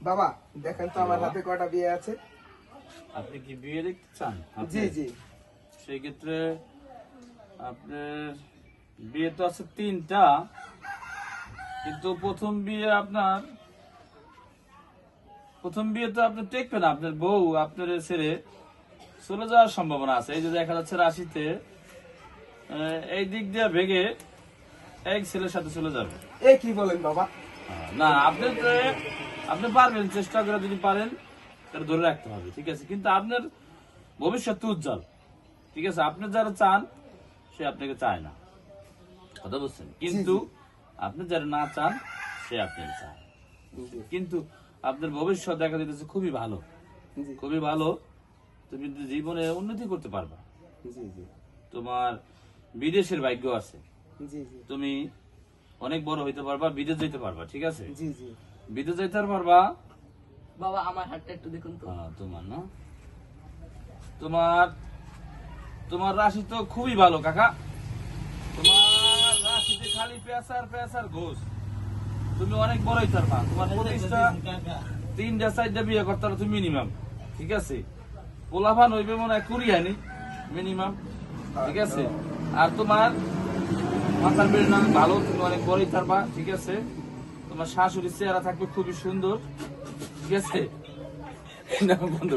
বাবা দেখেন তো আমার হাতে কয়টা বিয়ে আছে। আপনি কি বিয়ে দেখতে চান? জি জি। সেই ক্ষেত্রে আপনার বিয়ে তো আছে 3টা, কিন্তু প্রথম বিয়ে তো আপনি টেকবে না। আপনার বউ আপনার ছেড়ে চলে যাওয়ার সম্ভাবনা আছে। এই যে দেখা যাচ্ছে রাশিতে এই দিক দিয়ে ভেগে এক ছেলের সাথে চলে যাবে। এ কি বলেন বাবা? না, আপনি পারবেন, চেষ্টা করে যদি পারেন তাহলে ধরে রাখতে হবে, ঠিক আছে? কিন্তু আপনার ভবিষ্যৎ তো উজ্জ্বল, ঠিক আছে? আপনি যারা চান সে আপনাকে চায় না, কথা বুঝছেন? কিন্তু আপনি যারা না চান সে আপনাকে চায়। কিন্তু আপনার ভবিষ্যৎ দেখা দিতেছে খুবই ভালো, জি খুবই ভালো। তুমি জীবনে উন্নতি করতে পারবা, জি জি তোমার বিদেশের ভাগ্য আছে, জি জি তুমি অনেক বড় হইতে পারবা, বিদেশ যেতে পারবা, ঠিক আছে? জি জি। বিদেশ যেতে পারবা। বাবা আমার হাতটা একটু দেখুন তো। তোমার না, তোমার রাশি তো খুবই ভালো কাকা। তোমার রাশিতে খালি পেশার ঘোষ। তুমি অনেক বড় হইতে পারবা। তোমার প্রতিষ্ঠা 3টা 4টা বিয়ে করতে পারো তুমি মিনিমাম, ঠিক আছে? পোলাভান হইবে মনে হয় 20 আনি মিনিমাম, ঠিক আছে? আর তোমার মাথার বেড়ে না ভালো, তুমি অনেক বড় হইতে পারবা, ঠিক আছে? তোমার শাশুড়ির চেহারা থাকবে খুবই সুন্দর, ঠিক আছে? বন্ধু